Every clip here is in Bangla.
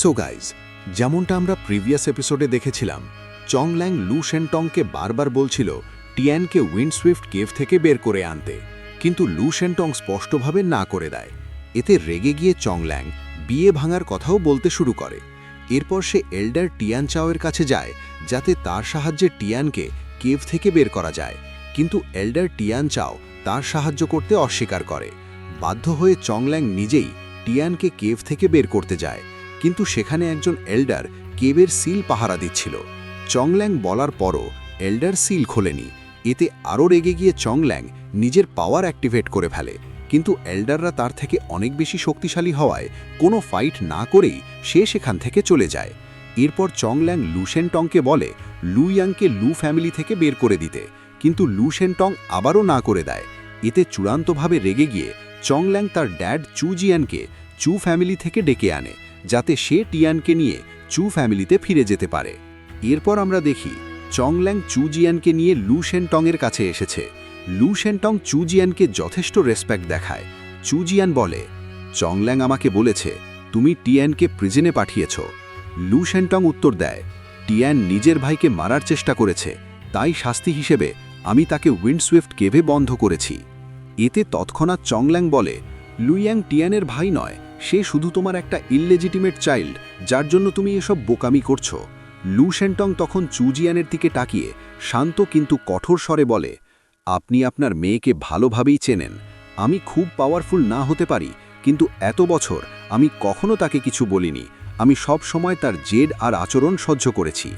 সো গাইজ, যেমনটা আমরা প্রিভিয়াস এপিসোডে দেখেছিলাম, চংল্যাং লু শেনটংকে বারবার বলছিল টিয়ানকে উইন্ডসুইফট কেভ থেকে বের করে আনতে, কিন্তু লু শেনটং স্পষ্টভাবে না করে দেয়। এতে রেগে গিয়ে চংল্যাং বিয়ে ভাঙার কথাও বলতে শুরু করে। এরপর সে এল্ডার টিয়ান চাওয়ের কাছে যায় যাতে তার সাহায্যে টিয়ানকে কেভ থেকে বের করা যায়, কিন্তু এল্ডার টিয়ান চাও তার সাহায্য করতে অস্বীকার করে। বাধ্য হয়ে চংল্যাং নিজেই টিয়ানকে কেভ থেকে বের করতে যায়, কিন্তু সেখানে একজন এল্ডার কেভের সিল পাহারা দিচ্ছিল। চংল্যাং বলার পরও এল্ডার সিল খোলেনি। এতে আরও রেগে গিয়ে চংল্যাং নিজের পাওয়ার অ্যাক্টিভেট করে ফেলে, কিন্তু এল্ডাররা তার থেকে অনেক বেশি শক্তিশালী হওয়ায় কোনো ফাইট না করেই সে সেখান থেকে চলে যায়। এরপর চংল্যাং লু শেনটংকে বলে লু ইয়াংকে লু ফ্যামিলি থেকে বের করে দিতে, কিন্তু লু শেনটং আবারও না করে দেয়। এতে চূড়ান্তভাবে রেগে গিয়ে চংল্যাং তার ড্যাড চু জিয়ানকে চু ফ্যামিলি থেকে ডেকে আনে, যাতে সে টিয়ানকে নিয়ে চু ফ্যামিলিতে ফিরে যেতে পারে। এরপর আমরা দেখি চংল্যাং চু জিয়ানকে নিয়ে লু শেনটংয়ের কাছে এসেছে। লু শেনটং চু জিয়ানকে যথেষ্ট রেসপেক্ট দেখায়। চু জিয়ান বলে, চংল্যাং আমাকে বলেছে তুমি টিয়ানকে প্রিজনে পাঠিয়েছ। লু শেনটং উত্তর দেয়, টিয়ান নিজের ভাইকে মারার চেষ্টা করেছে, তাই শাস্তি হিসেবে আমি তাকে উইন্ডসুইফট কেভে বন্ধ করেছি। এতে তৎক্ষণাৎ চংল্যাং বলে, লুইয়াং টিয়ানের ভাই নয়, সে শুধু তোমার একটা ইললেজিটিমেট চাইল্ড, যার জন্য তুমি এসব বোকামি করছো। লু শেনটং তখন চু জিয়ানের দিকে তাকিয়ে শান্ত কিন্তু কঠোর স্বরে বলে, আপনি আপনার মেয়েকে ভালোভাবেই চেনেন। আমি খুব পাওয়ারফুল না হতে পারি, কিন্তু এত বছর আমি কখনো তাকে কিছু বলিনি। আমি সব সময় তার জেদ আর আচরণ সহ্য করেছি।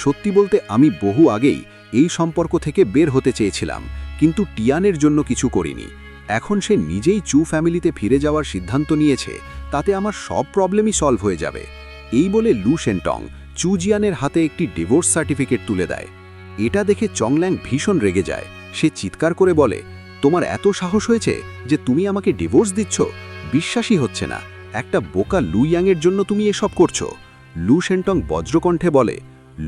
সত্যি বলতে আমি বহু আগেই এই সম্পর্ক থেকে বের হতে চেয়েছিলাম, কিন্তু টিয়ানের জন্য কিছু করিনি। এখন সে নিজেই চু ফ্যামিলিতে ফিরে যাওয়ার সিদ্ধান্ত নিয়েছে, তাতে আমার সব প্রবলেমই সলভ হয়ে যাবে। এই বলে লু শেনটং চু জিয়ানের হাতে একটি ডিভোর্স সার্টিফিকেট তুলে দেয়। এটা দেখে চংল্যাং ভীষণ রেগে যায়। সে চিৎকার করে বলে, তোমার এত সাহস হয়েছে যে তুমি আমাকে ডিভোর্স দিচ্ছ? বিশ্বাসই হচ্ছে না, একটা বোকা লু ইয়াংয়ের জন্য তুমি এসব করছো। লু শেনটং বজ্রকণ্ঠে বলে,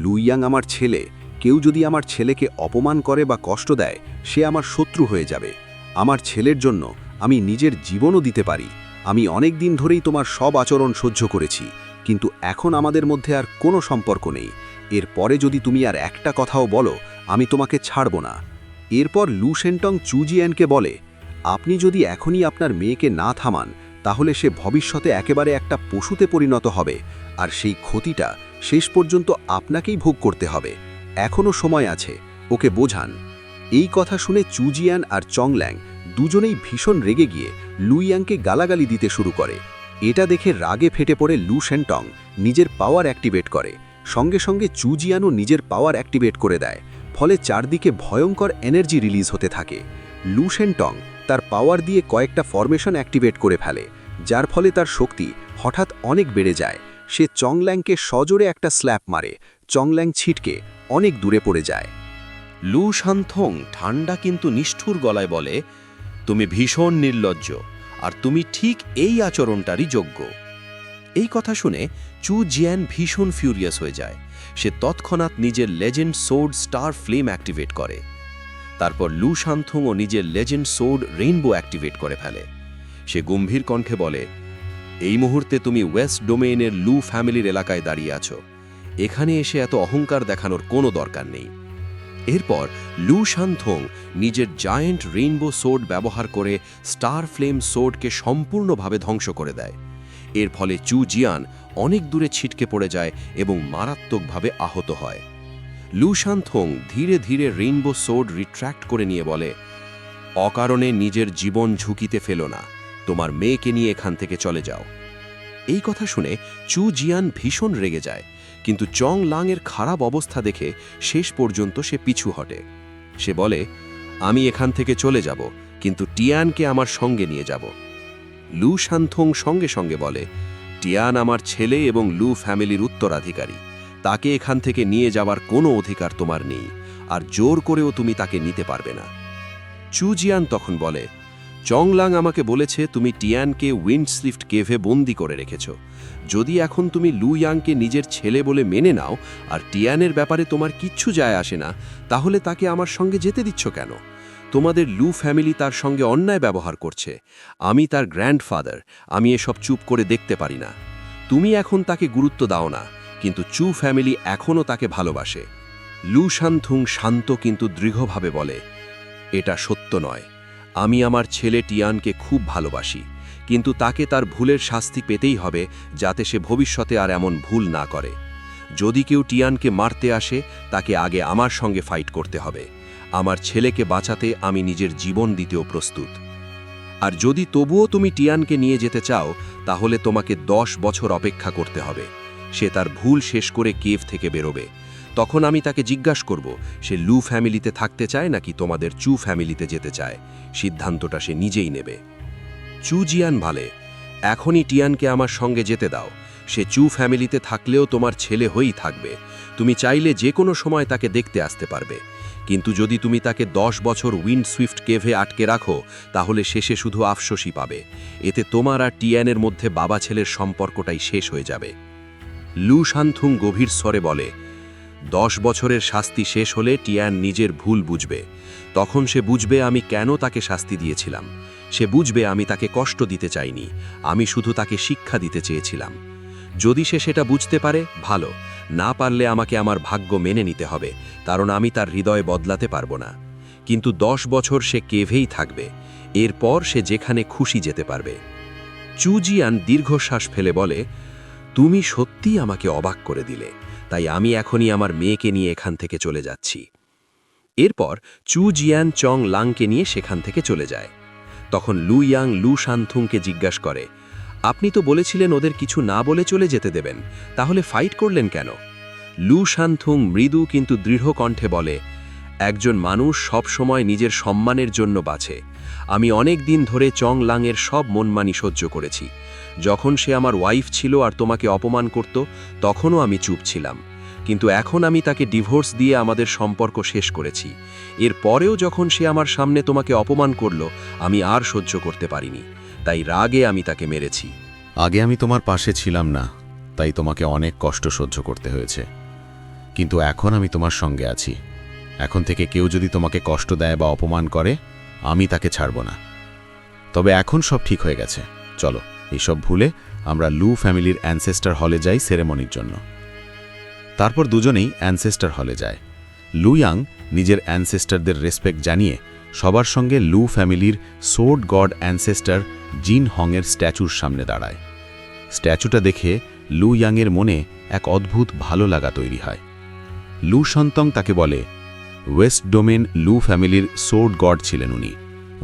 লু ইয়াং আমার ছেলে। কেউ যদি আমার ছেলেকে অপমান করে বা কষ্ট দেয়, সে আমার শত্রু হয়ে যাবে। আমার ছেলের জন্য আমি নিজের জীবনও দিতে পারি। আমি অনেক দিন ধরেই তোমার সব আচরণ সহ্য করেছি, কিন্তু এখন আমাদের মধ্যে আর কোনো সম্পর্ক নেই। এরপরে যদি তুমি আর একটা কথাও বলো, আমি তোমাকে ছাড়ব না। এরপর লু শেনটং চু জিয়ানকে বলে, আপনি যদি এখনই আপনার মেয়েকে না থামান, তাহলে সে ভবিষ্যতে একেবারে একটা পশুতে পরিণত হবে, আর সেই ক্ষতিটা শেষ পর্যন্ত আপনাকেই ভোগ করতে হবে। এখনও সময় আছে, ওকে বোঝান। এই কথা শুনে চু জিয়ান আর চংল্যাং দুজনেই ভীষণ রেগে গিয়ে লু ইয়াংকে গালাগালি দিতে শুরু করে। এটা দেখে রাগে ফেটে পড়ে লু শেনটং নিজের পাওয়ার অ্যাক্টিভেট করে। সঙ্গে সঙ্গে চু জিয়ানও নিজের পাওয়ার অ্যাক্টিভেট করে দেয়, ফলে চারদিকে ভয়ঙ্কর এনার্জি রিলিজ হতে থাকে। লু শেনটং তার পাওয়ার দিয়ে কয়েকটা ফরমেশন অ্যাক্টিভেট করে ফেলে, যার ফলে তার শক্তি হঠাৎ অনেক বেড়ে যায়। সে চংল্যাংকে সজোরে একটা স্ল্যাপ মারে। চংল্যাং ছিটকে অনেক দূরে পড়ে যায়। লু শানথং ঠান্ডা কিন্তু নিষ্ঠুর গলায় বলে, তুমি ভীষণ নির্লজ্জ, আর তুমি ঠিক এই আচরণটারই যোগ্য। এই কথা শুনে চু জিয়ান ভীষণ ফিউরিয়াস হয়ে যায়। সে তৎক্ষণাৎ নিজের legend sword star flame activate করে। তারপর লু শানথংও নিজের লেজেন্ড সোর্ড রেইনবো অ্যাক্টিভেট করে ফেলে। সে গম্ভীর কণ্ঠে বলে, এই মুহূর্তে তুমি ওয়েস্ট ডোমেইনের লু ফ্যামিলির এলাকায় দাঁড়িয়ে আছো। এখানে এসে এত অহংকার দেখানোর কোনো দরকার নেই। এরপর লু শানথং নিজের জায়েন্ট রেইনবো সোর্ড ব্যবহার করে স্টার ফ্লেম সোর্ডকে সম্পূর্ণভাবে ধ্বংস করে দেয়। এর ফলে চু জিয়ান অনেক দূরে ছিটকে পড়ে যায় এবং মারাত্মকভাবে আহত হয়। লু শানথং ধীরে ধীরে রেইনবো সোর্ড রিট্র্যাক্ট করে নিয়ে বলে, অকারণে নিজের জীবন ঝুঁকিতে ফেলো না, তোমার মেয়েকে নিয়ে এখান থেকে চলে যাও। এই কথা শুনে চু জিয়ান ভীষণ রেগে যায়, কিন্তু চংল্যাংয়ের খারাপ অবস্থা দেখে শেষ পর্যন্ত সে পিছু হটে। সে বলে, আমি এখান থেকে চলে যাব, কিন্তু টিয়ানকে আমার সঙ্গে নিয়ে যাব। লু শানথং সঙ্গে সঙ্গে বলে, টিয়ান আমার ছেলে এবং লু ফ্যামিলির উত্তরাধিকারী। তাকে এখান থেকে নিয়ে যাওয়ার কোনো অধিকার তোমার নেই, আর জোর করেও তুমি তাকে নিতে পারবে না। চু জিয়ান তখন বলে, চংল্যাং আমাকে বলেছে তুমি টিয়ানকে উইন্ডসুইফট কেভে বন্দি করে রেখেছ। যদি এখন তুমি লু ইয়াংকে নিজের ছেলে বলে মেনে নাও, আর টিয়ানের ব্যাপারে তোমার কিচ্ছু যায় আসে না, তাহলে তাকে আমার সঙ্গে যেতে দিচ্ছ কেন? তোমাদের লু ফ্যামিলি তার সঙ্গে অন্যায় ব্যবহার করছে। আমি তার গ্র্যান্ডফাদার, আমি এসব চুপ করে দেখতে পারি না। তুমি এখন তাকে গুরুত্ব দাও না, কিন্তু চু ফ্যামিলি এখনও তাকে ভালোবাসে। লু শানথুং শান্ত কিন্তু দৃঢ়ভাবে বলে, এটা সত্য নয়। আমি আমার ছেলে টিয়ানকে খুব ভালোবাসি, কিন্তু তাকে তার ভুলের শাস্তি পেতেই হবে, যাতে সে ভবিষ্যতে আর এমন ভুল না করে। যদি কেউ টিয়ানকে মারতে আসে, তাকে আগে আমার সঙ্গে ফাইট করতে হবে। আমার ছেলেকে বাঁচাতে আমি নিজের জীবন দিতেও প্রস্তুত। আর যদি তবুও তুমি টিয়ানকে নিয়ে যেতে চাও, তাহলে তোমাকে 10 বছর অপেক্ষা করতে হবে। সে তার ভুল শেষ করে কেভ থেকে বেরোবে। তখন আমি তাকে জিজ্ঞাসা করব, সে লু ফ্যামিলিতে থাকতে চায় নাকি তোমাদের চু ফ্যামিলিতে যেতে চায়। সিদ্ধান্তটা সে নিজেই নেবে। চু জিয়ান ভালে, এখনই টিয়ানকে আমার সঙ্গে যেতে দাও। সে চু ফ্যামিলিতে থাকলেও তোমার ছেলে হয়েই থাকবে। তুমি চাইলে যে কোনো সময় তাকে দেখতে আসতে পারবে। কিন্তু যদি তুমি তাকে 10 বছর উইন্ডসুইফট কেভে আটকে রাখো, তাহলে শেষে শুধু আফসোসই পাবে। এতে তোমার আর টিয়ানের মধ্যে বাবা ছেলের সম্পর্কটাই শেষ হয়ে যাবে। লু শানথুং গভীর স্বরে বলে, 10 বছরের শাস্তি শেষ হলে টিয়ান নিজের ভুল বুঝবে। তখন সে বুঝবে আমি কেন তাকে শাস্তি দিয়েছিলাম। সে বুঝবে আমি তাকে কষ্ট দিতে চাইনি, আমি শুধু তাকে শিক্ষা দিতে চেয়েছিলাম। যদি সে সেটা বুঝতে পারে, ভালো। না পারলে আমাকে আমার ভাগ্য মেনে নিতে হবে, কারণ আমি তার হৃদয় বদলাতে পারবো না। কিন্তু 10 বছর সে কেভেই থাকবে। এরপর সে যেখানে খুশি যেতে পারবে। চু জিয়ান দীর্ঘশ্বাস ফেলে বলে, তুমি সত্যিই আমাকে অবাক করে দিলে। তাই আমি এখনই আমার মেয়েকে নিয়ে এখান থেকে চলে যাচ্ছি। এরপর চু জিয়ান চং লাংকে নিয়ে সেখান থেকে চলে যায়। তখন লু ইয়াং লু শানথুংকে জিজ্ঞাসা করে, আপনি তো বলেছিলেন ওদের কিছু না বলে চলে যেতে দেবেন, তাহলে ফাইট করলেন কেন? লু শানথুং মৃদু কিন্তু দৃঢ় কণ্ঠে বলে, একজন মানুষ সব সময় নিজের সম্মানের জন্য বাঁচে। আমি অনেক দিন ধরে চং লাংয়ের সব মনমানি সহ্য করেছি। যখন সে আমার ওয়াইফ ছিল আর তোমাকে অপমান করত, তখনও আমি চুপ ছিলাম। কিন্তু এখন আমি তাকে ডিভোর্স দিয়ে আমাদের সম্পর্ক শেষ করেছি। এর পরেও যখন সে আমার সামনে তোমাকে অপমান করল, আমি আর সহ্য করতে পারিনি। তাই রাগে আমি তাকে মেরেছি। আগে আমি তোমার পাশে ছিলাম না, তাই তোমাকে অনেক কষ্ট সহ্য করতে হয়েছে। কিন্তু এখন আমি তোমার সঙ্গে আছি। এখন থেকে কেউ যদি তোমাকে কষ্ট দেয় বা অপমান করে, আমি তাকে ছাড়ব না। তবে এখন সব ঠিক হয়ে গেছে, চলো এইসব ভুলে আমরা লু ফ্যামিলির অ্যানসেস্টার হলে যাই সেরেমনির জন্য। তারপর দুজনেই অ্যানসেস্টার হলে যায়। লু ইয়াং নিজের অ্যানসেস্টারদের রেসপেক্ট জানিয়ে সবার সঙ্গে লু ফ্যামিলির সোর্ড গড অ্যানসেস্টার জিন হংয়ের স্ট্যাচুর সামনে দাঁড়ায়। স্ট্যাচুটা দেখে লু ইয়াংয়ের মনে এক অদ্ভুত ভালো লাগা তৈরি হয়। লু শানথং তাকে বলে, ওয়েস্ট ডোমেন লু ফ্যামিলির সোর্ড গড ছিলেন উনি।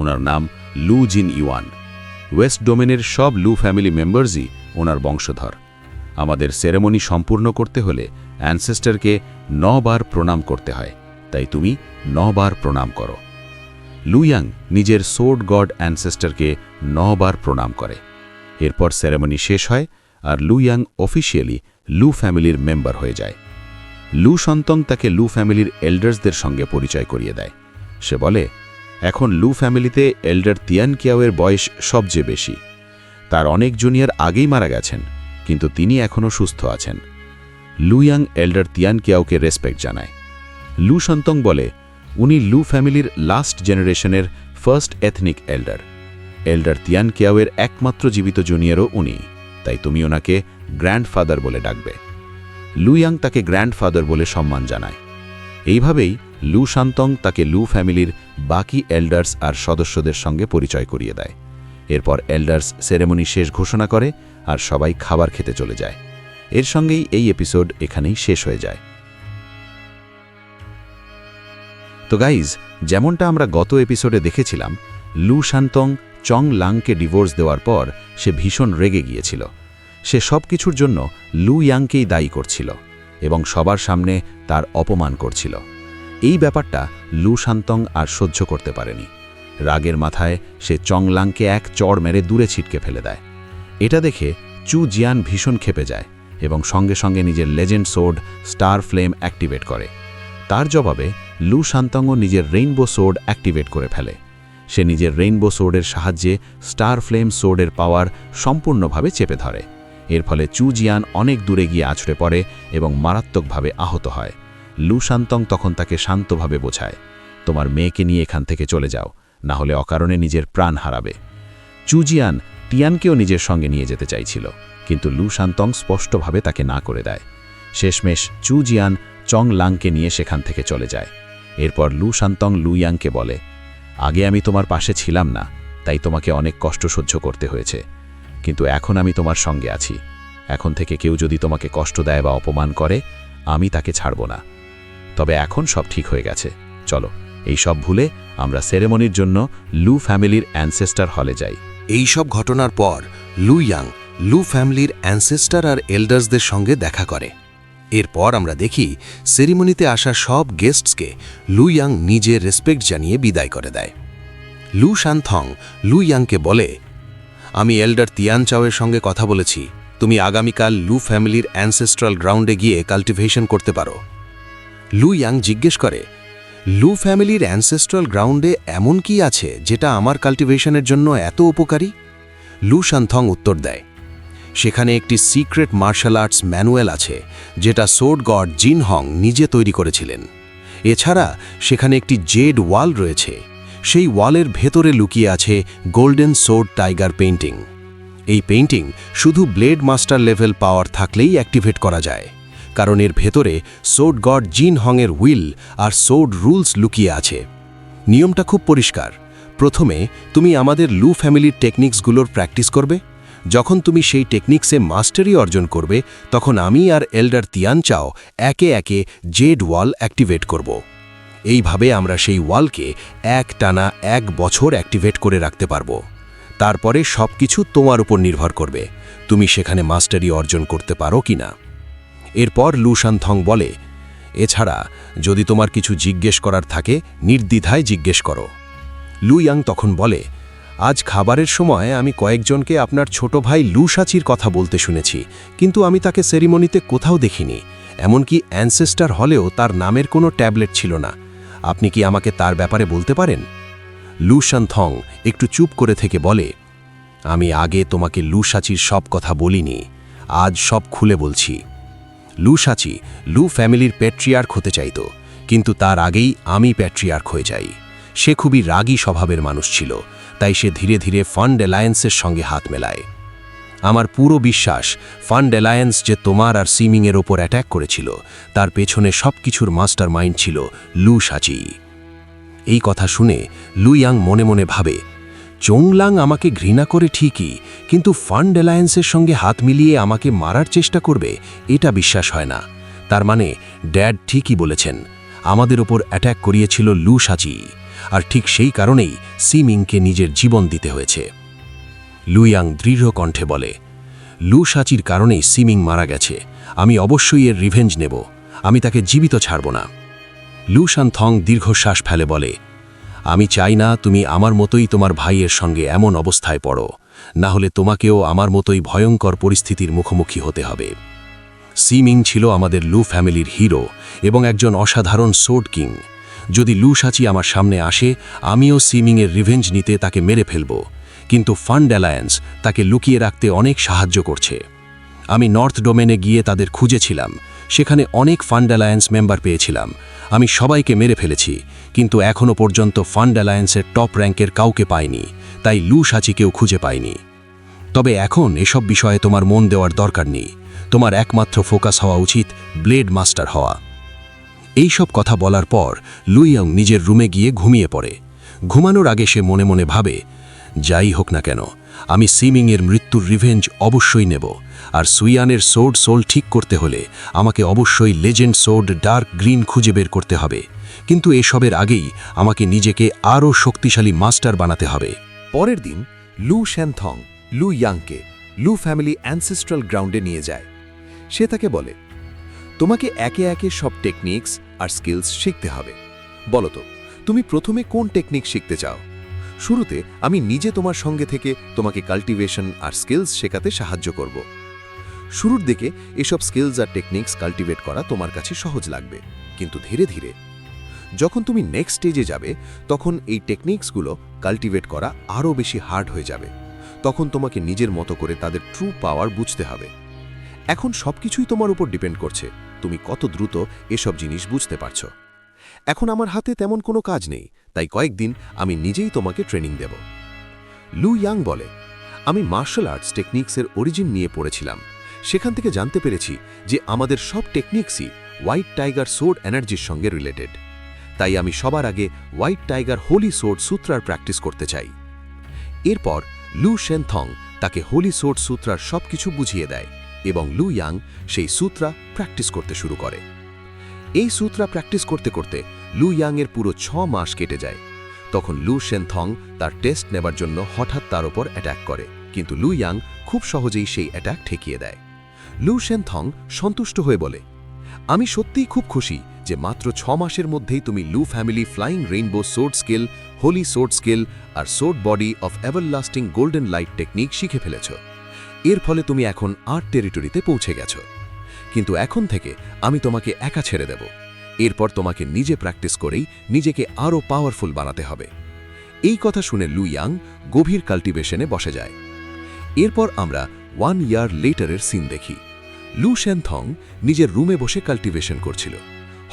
ওনার নাম লু জিন ইউয়ান। ওয়েস্ট ডোমেনের সব লু ফ্যামিলি মেম্বার্সই ওনার বংশধর। আমাদের সেরেমনি সম্পূর্ণ করতে হলে অ্যানসেস্টারকে 9 বার প্রণাম করতে হয়, তাই তুমি 9 বার প্রণাম করো। লু ইয়াং নিজের সোর্ড গড অ্যানসেস্টারকে 9 বার প্রণাম করে। এরপর সেরেমনি শেষ হয় আর লু ইয়াং অফিসিয়ালি লু ফ্যামিলির মেম্বার হয়ে যায়। লু শানথং তাকে লু ফ্যামিলির এল্ডার্সদের সঙ্গে পরিচয় করিয়ে দেয়। সে বলে, এখন লু ফ্যামিলিতে এল্ডার তিয়ান কিয়াওয়ের বয়স সবচেয়ে বেশি। তার অনেক জুনিয়র আগেই মারা গেছেন, কিন্তু তিনি এখনও সুস্থ আছেন। লু ইয়াং এল্ডার তিয়ান কিয়াওকে রেসপেক্ট জানায়। লু শানথং বলে, উনি লু ফ্যামিলির লাস্ট জেনারেশনের first ethnic elder. Elder Tian কিয়াওয়ের একমাত্র জীবিত জুনিয়রও উনি, তাই তুমি ওনাকে গ্র্যান্ডফাদার বলে ডাকবে। লু ইয়াং তাকে গ্র্যান্ডফাদার বলে সম্মান জানায়। এইভাবেই লু শানথং তাকে লু ফ্যামিলির বাকি এল্ডার্স আর সদস্যদের সঙ্গে পরিচয় করিয়ে দেয়। এরপর এল্ডার্স সেরেমনি শেষ ঘোষণা করে আর সবাই খাবার খেতে চলে যায়। এর সঙ্গেই এই এপিসোড এখানেই শেষ হয়ে যায়। তো গাইজ, যেমনটা আমরা গত এপিসোডে দেখেছিলাম, লু শানথং চং লাংকে ডিভোর্স দেওয়ার পর সে ভীষণ রেগে গিয়েছিল। সে সব কিছুর জন্য লু ইয়াংকেই দায়ী করছিল এবং সবার সামনে তার অপমান করছিল। এই ব্যাপারটা লু শানথং আর সহ্য করতে পারেনি। রাগের মাথায় সে চং লাংকে এক চড় মেরে দূরে ছিটকে ফেলে দেয়। এটা দেখে চু জিয়ান ভীষণ ক্ষেপে যায় এবং সঙ্গে সঙ্গে নিজের legend sword star flame activate করে। তার জবাবে লু শানথংও নিজের রেইনবো সোর্ড অ্যাক্টিভেট করে ফেলে। সে নিজের রেইনবো সোর্ডের সাহায্যে স্টার ফ্লেম সোর্ডের পাওয়ার সম্পূর্ণভাবে চেপে ধরে। এর ফলে চু জিয়ান অনেক দূরে গিয়ে আছড়ে পড়ে এবং মারাত্মকভাবে আহত হয়। লু শানথং তখন তাকে শান্তভাবে বোঝায়, তোমার মেয়েকে নিয়ে এখান থেকে চলে যাও, না হলে অকারণে নিজের প্রাণ হারাবে। চু জিয়ান টিয়ানকেও নিজের সঙ্গে নিয়ে যেতে চাইছিল, কিন্তু লু শান্তং স্পষ্টভাবে তাকে না করে দেয়। শেষমেশ চু জিয়ান চং লাংকে নিয়ে সেখান থেকে চলে যায়। এরপর লু শান্তং লু ইয়াংকে বলে, আগে আমি তোমার পাশে ছিলাম না, তাই তোমাকে অনেক কষ্ট সহ্য করতে হয়েছে, কিন্তু এখন আমি তোমার সঙ্গে আছি। এখন থেকে কেউ যদি তোমাকে কষ্ট দেয় বা অপমান করে, আমি তাকে ছাড়ব না। তবে এখন সব ঠিক হয়ে গেছে, চলো এই সব ভুলে আমরা সেরেমনির জন্য লু ফ্যামিলির অ্যানসেস্টার হলে যাই। এই সব ঘটনার পর লু ইয়াং লু ফ্যামিলির অ্যানসেস্টার আর এল্ডার্সদের সঙ্গে দেখা করে। এরপর আমরা দেখি সেরিমনিতে আসা সব গেস্টসকে লু ইয়াং নিজে রেসপেক্ট জানিয়ে বিদায় করে দেয়। লু শানথং লু ইয়াংকে বলে, আমি এল্ডার তিয়ান চাওয়ের সঙ্গে কথা বলেছি, তুমি আগামীকাল লু ফ্যামিলির অ্যানসেস্ট্রাল গ্রাউন্ডে গিয়ে কাল্টিভেশন করতে পারো। লু ইয়াং জিজ্ঞেস করে, লু ফ্যামিলির অ্যানসেস্ট্রাল গ্রাউন্ডে এমন কি আছে যেটা আমার কাল্টিভেশনের জন্য এত উপকারী? লু শানথং উত্তর দেয়, সেখানে একটি সিক্রেট মার্শাল আর্টস ম্যানুয়াল আছে যেটা সোর্ড গড জিন হং নিজে তৈরি করেছিলেন। এছাড়া সেখানে একটি জেড ওয়াল রয়েছে, সেই ওয়ালের ভেতরে লুকিয়ে আছে গোল্ডেন সোর্ড টাইগার পেইন্টিং। এই পেইন্টিং শুধু ব্লেড মাস্টার লেভেল পাওয়ার থাকলেই অ্যাক্টিভেট করা যায়, কারণ এর ভেতরে সোর্ড গড জিন হংয়ের হুইল আর সোর্ড রুলস লুকিয়ে আছে। নিয়মটা খুব পরিষ্কার, প্রথমে তুমি আমাদের লু ফ্যামিলির টেকনিক্সগুলোর প্র্যাকটিস করবে। যখন তুমি সেই টেকনিক্সে মাস্টারি অর্জন করবে, তখন আমি আর এল্ডার তিয়ান চাও একে একে জেড ওয়াল অ্যাক্টিভেট করব। এইভাবে আমরা সেই ওয়ালকে টানা 1 বছর অ্যাক্টিভেট করে রাখতে পারব। তারপরে সব কিছু তোমার উপর নির্ভর করবে, তুমি সেখানে মাস্টারি অর্জন করতে পারো কিনা। এরপর লু শানথং বলে, এছাড়া যদি তোমার কিছু জিজ্ঞেস করার থাকে নির্দ্বিধায় জিজ্ঞেস করো। লু ইয়াং তখন বলে, আজ খাবারের সময় আমি কয়েকজনকে আপনার ছোট ভাই লু শাচির কথা বলতে শুনেছি, কিন্তু আমি তাকে সেরিমনিতে কোথাও দেখিনি, এমনকি অ্যানসেস্টার হলেও তার নামের কোনো ট্যাবলেট ছিল না। আপনি কি আমাকে তার ব্যাপারে বলতে পারেন? লু শানথং একটু চুপ করে থেকে বলে, আমি আগে তোমাকে লু শাচির সব কথা বলিনি, আজ সব খুলে বলছি। লু শাচি লু ফ্যামিলির প্যাট্রিয়ার্ক হতে চাইত, কিন্তু তার আগেই আমি প্যাট্রিয়ার্ক হয়ে যাই। সে খুবই রাগী স্বভাবের মানুষ ছিল, তাই সে ধীরে ধীরে ফান্ড অ্যালায়েন্সের সঙ্গে হাত মেলায়। আমার পুরো বিশ্বাস ফান্ড অ্যালায়েন্স যে তোমার আর সিমিংয়ের ওপর অ্যাট্যাক করেছিল, তার পেছনে সব কিছুর মাস্টার মাইন্ড ছিল লু শাচি। এই কথা শুনে লু ইয়াং মনে মনে ভাবে, চোংলাং আমাকে ঘৃণা করে ঠিকই, কিন্তু ফান্ড অ্যালায়েন্সের সঙ্গে হাত মিলিয়ে আমাকে মারার চেষ্টা করবে, এটা বিশ্বাস হয় না। তার মানে ড্যাড ঠিকই বলেছেন, আমাদের ওপর অ্যাট্যাক করিয়েছিল লু শাচি, আর ঠিক সেই কারণেই সিমিংকে নিজের জীবন দিতে হয়েছে। লু ইয়াং দৃঢ় কণ্ঠে বলে, লু শাচির কারণেই সিমিং মারা গেছে, আমি অবশ্যই এর রিভেঞ্জ নেব, আমি তাকে জীবিত ছাড়ব না। লু শানথং দীর্ঘশ্বাস ফেলে বলে, আমি চাই না তুমি আমার মতোই তোমার ভাইয়ের সঙ্গে এমন অবস্থায় পড়ো, না হলে তোমাকেও আমার মতোই ভয়ঙ্কর পরিস্থিতির মুখোমুখি হতে হবে। সিমিং ছিল আমাদের লু ফ্যামিলির হিরো এবং একজন অসাধারণ সোর্ড কিং। যদি লু শাচি আমার সামনে আসে, আমিও সিমিংয়ের রিভেঞ্জ নিতে তাকে মেরে ফেলব, কিন্তু ফান্ড অ্যালায়েন্স তাকে লুকিয়ে রাখতে অনেক সাহায্য করছে। আমি নর্থ ডোমেনে গিয়ে তাদের খুঁজেছিলাম, সেখানে অনেক ফান্ড অ্যালায়েন্স মেম্বার পেয়েছিলাম, আমি সবাইকে মেরে ফেলেছি, কিন্তু এখনও পর্যন্ত ফান্ড অ্যালায়েন্সের টপ র্যাঙ্কের কাউকে পাইনি, তাই লু শাচিকেও খুঁজে পাইনি। তবে এখন এসব বিষয়ে তোমার মন দেওয়ার দরকার নেই, তোমার একমাত্র ফোকাস হওয়া উচিত ব্লেড মাস্টার হওয়া। এই সব কথা বলার পর লু ইয়াং নিজের রুমে গিয়ে ঘুমিয়ে পড়ে। ঘুমানোর আগে সে মনে মনে ভাবে, যাই হোক না কেন, আমি সিমিংয়ের মৃত্যুর রিভেঞ্জ অবশ্যই নেব, আর সুইয়ানের সোর্ড সোল ঠিক করতে হলে আমাকে অবশ্যই লেজেন্ড সোর্ড ডার্ক গ্রিন খুঁজে বের করতে হবে, কিন্তু এসবের আগেই আমাকে নিজেকে আরও শক্তিশালী মাস্টার বানাতে হবে। পরের দিন লু শ্যানথং লু ইয়াংকে লু ফ্যামিলি অ্যানসেস্ট্রাল গ্রাউন্ডে নিয়ে যায়। সে তাকে বলে, তোমাকে একে একে সব টেকনিক্স আর স্কিলস শিখতে হবে। বলো তো, তুমি প্রথমে কোন টেকনিক শিখতে চাও? শুরুতে আমি নিজে তোমার সঙ্গে থেকে তোমাকে কাল্টিভেশন আর স্কিলস শেখাতে সাহায্য করব। শুরুর দিকে এসব স্কিলস আর টেকনিক্স কাল্টিভেট করা তোমার কাছে সহজ লাগবে, কিন্তু ধীরে ধীরে যখন তুমি নেক্সট স্টেজে যাবে, তখন এই টেকনিক্সগুলো কাল্টিভেট করা আরও বেশি হার্ড হয়ে যাবে। তখন তোমাকে নিজের মতো করে তাদের ট্রু পাওয়ার বুঝতে হবে। এখন সবকিছুই তোমার উপর ডিপেন্ড করছে, তুমি কত দ্রুত এসব জিনিস বুঝতে পারছো। এখন আমার হাতে তেমন কোনো কাজ নেই, তাই কয়েকদিন আমি নিজেই তোমাকে ট্রেনিং দেব। লু ইয়াং বলে, আমি মার্শাল আর্টস টেকনিক্সের অরিজিন নিয়ে পড়েছিলাম। সেখান থেকে জানতে পেরেছি যে আমাদের সব টেকনিক্সই হোয়াইট টাইগার সোর্ড এনার্জির সঙ্গে রিলেটেড। তাই আমি সবার আগে হোয়াইট টাইগার হোলি সোর্ড সূত্রার প্র্যাকটিস করতে চাই। এরপর লু শেনথং তাকে হোলি সোর্ড সূত্রার সব কিছু বুঝিয়ে দেয় এবং লু ইয়াং সেই সূত্রা প্র্যাকটিস করতে শুরু করে। এই সূত্রা প্র্যাকটিস করতে করতে লু ইয়াংয়ের পুরো 6 মাস কেটে যায়। তখন লু শেনথং তার টেস্ট নেবার জন্য হঠাৎ তার ওপর অ্যাটাক করে, কিন্তু লু ইয়াং খুব সহজেই সেই অ্যাটাক ঠেকিয়ে দেয়। লু শেনথং সন্তুষ্ট হয়ে বলে, আমি সত্যিই খুব খুশি যে মাত্র 6 মাসের মধ্যেই তুমি Lu family flying rainbow sword skill, holy sword skill আর sword body of everlasting golden light technique শিখে ফেলেছ। এর ফলে তুমি এখন 8 টেরিটরিতে পৌঁছে গেছ। কিন্তু এখন থেকে আমি তোমাকে একা ছেড়ে দেব। এরপর তোমাকে নিজে প্র্যাকটিস করেই নিজেকে আরও পাওয়ারফুল বানাতে হবে। এই কথা শুনে লু ইয়াং গভীর কাল্টিভেশনে বসে যায়। এরপর আমরা 1 ইয়ার লেটারের সিন দেখি। লু শেনথং নিজের রুমে বসে কাল্টিভেশন করছিল।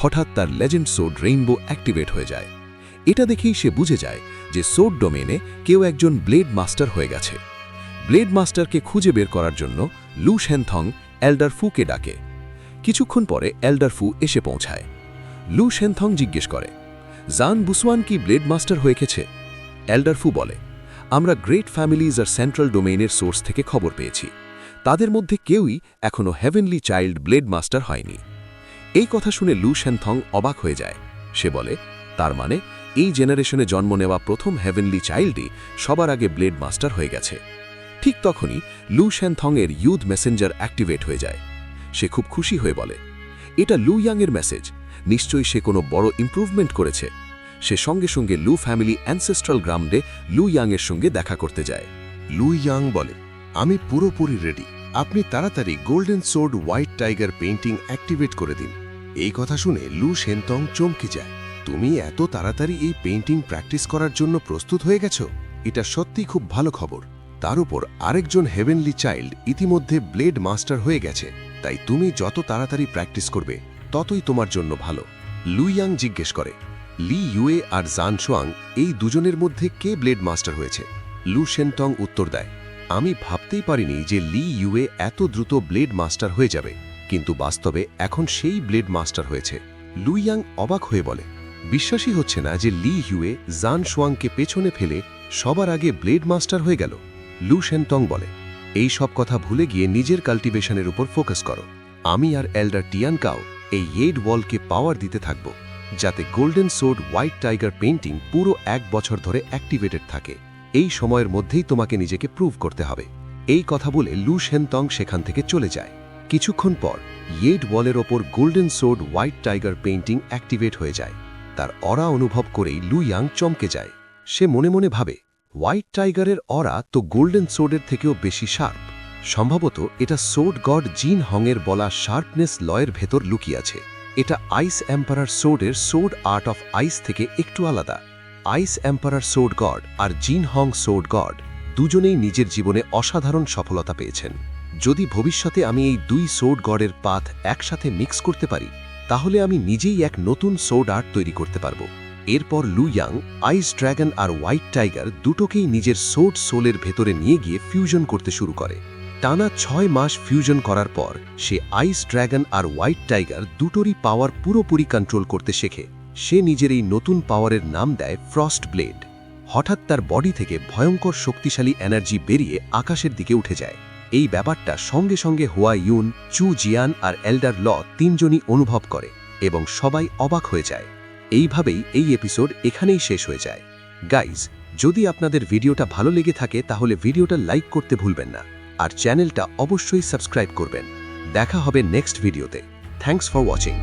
হঠাৎ তার লেজেন্ড সোর্ড রেইনবো অ্যাক্টিভেট হয়ে যায়। এটা দেখেই সে বুঝে যায় যে সোর্ড ডোমেনে কেউ একজন ব্লেড মাস্টার হয়ে গেছে। ব্লেড মাস্টারকে খুঁজে বের করার জন্য লু শেনথং এল্ডার ফুকে ডাকে। কিছুক্ষণ পরে এল্ডার ফু এসে পৌঁছায়। লু শেনথং জিজ্ঞেস করে, জান বুসওয়ান কি ব্লেড মাস্টার হয়ে গেছে? এল্ডার ফু বলে, আমরা গ্রেট ফ্যামিলিজ আর সেন্ট্রাল ডোমেইনের সোর্স থেকে খবর পেয়েছি। তাদের মধ্যে কেউই এখনও হেভেনলি চাইল্ড ব্লেড মাস্টার হয়নি। এই কথা শুনে লু শেনথং অবাক হয়ে যায়। সে বলে, তার মানে এই জেনারেশনে জন্ম নেওয়া প্রথম হেভেনলি চাইল্ডই সবার আগে ব্লেড মাস্টার হয়ে গেছে। ঠিক তখনই লু শেনথংয়ের ইউথ মেসেঞ্জার অ্যাক্টিভেট হয়ে যায়। সে খুব খুশি হয়ে বলে, এটা লু ইয়াংয়ের মেসেজ, নিশ্চয়ই সে কোনো বড় ইমপ্রুভমেন্ট করেছে। সে সঙ্গে সঙ্গে লু ফ্যামিলি অ্যানসেস্ট্রাল গ্রাউন্ডে লু ইয়াংয়ের সঙ্গে দেখা করতে যায়। লু ইয়াং বলে, আমি পুরোপুরি রেডি, আপনি তাড়াতাড়ি golden sword white tiger painting activate করে দিন। এই কথা শুনে লু শেনথং চমকে যায়। তুমি এত তাড়াতাড়ি এই পেইন্টিং প্র্যাকটিস করার জন্য প্রস্তুত হয়ে গেছো? এটা সত্যি খুব ভালো খবর। তার উপর আরেকজন হেভেনলি চাইল্ড ইতিমধ্যে ব্লেড মাস্টার হয়ে গেছে, তাই তুমি যত তাড়াতাড়ি প্র্যাকটিস করবে ততই তোমার জন্য ভালো। লু ইয়াং জিজ্ঞেস করে, লি ইউয়ে আর জান সোয়াং এই দুজনের মধ্যে কে ব্লেড মাস্টার হয়েছে? লু শেনথং উত্তর দেয়, আমি ভাবতেই পারিনি যে লি ইউয়ে এত দ্রুত ব্লেড মাস্টার হয়ে যাবে, কিন্তু বাস্তবে এখন সেই ব্লেড মাস্টার হয়েছে। লু ইয়াং অবাক হয়ে বলে, বিশ্বাসই হচ্ছে না যে লি ইউয়ে জান সোয়াংকে পেছনে ফেলে সবার আগে ব্লেড মাস্টার হয়ে গেল। লু শেনথং বলে, এই সব কথা ভুলে গিয়ে নিজের কাল্টিভেশনের উপর ফোকাস করো। আমি আর এল্ডার টিয়ানকাও এই ইয়েড ওয়ালকে পাওয়ার দিতে থাকব, যাতে golden sword white tiger painting পুরো 1 বছর ধরে অ্যাক্টিভেটেড থাকে। এই সময়ের মধ্যেই তোমাকে নিজেকে প্রুভ করতে হবে। এই কথা বলে লু শেনথং সেখান থেকে চলে যায়। কিছুক্ষণ পর ইয়েড ওয়ালের ওপর golden sword white tiger painting activate হয়ে যায়। তার অরা অনুভব করেই লু ইয়াং চমকে যায়। সে মনে মনে ভাবে, হোয়াইট টাইগারের অরা তো গোল্ডেন সোর্ডের থেকেও বেশি শার্প। সম্ভবত এটা সোর্ড গড জিন হংয়ের বলা শার্পনেস লয়ের ভেতর লুকিয়ে আছে। এটা আইস এম্পারার সোর্ডের সোর্ড আর্ট অফ আইস থেকে একটু আলাদা। আইস এম্পারার সোর্ড গড আর জিন হং সোর্ড গড দুজনেই নিজের জীবনে অসাধারণ সফলতা পেয়েছেন। যদি ভবিষ্যতে আমি এই 2 সোর্ড গডের পাথ একসাথে মিক্স করতে পারি, তাহলে আমি নিজেই এক নতুন সোর্ড আর্ট তৈরি করতে পারব। এরপর লু ইয়াং আইস ড্র্যাগন আর হোয়াইট টাইগার দুটোকেই নিজের সোর্ড সোলের ভেতরে নিয়ে গিয়ে ফিউশন করতে শুরু করে। টানা 6 মাস ফিউশন করার পর সে আইস ড্র্যাগন আর হোয়াইট টাইগার দুটোরই পাওয়ার পুরোপুরি কন্ট্রোল করতে শেখে। সে নিজের এই নতুন পাওয়ারের নাম দেয় ফ্রস্ট ব্লেড। হঠাৎ তার বডি থেকে ভয়ঙ্কর শক্তিশালী এনার্জি বেরিয়ে আকাশের দিকে উঠে যায়। এই ব্যাপারটা সঙ্গে সঙ্গে হুয়া ইউন, চু জিয়ান আর এল্ডার ল তিনজনই অনুভব করে এবং সবাই অবাক হয়ে যায়। এইভাবেই এই এপিসোড এখানেই শেষ হয়ে যায়। গাইজ, যদি আপনাদের ভিডিওটা ভালো লেগে থাকে তাহলে ভিডিওটা লাইক করতে ভুলবেন না আর চ্যানেলটা অবশ্যই সাবস্ক্রাইব করবেন। দেখা হবে নেক্সট ভিডিওতে। Thanks for watching.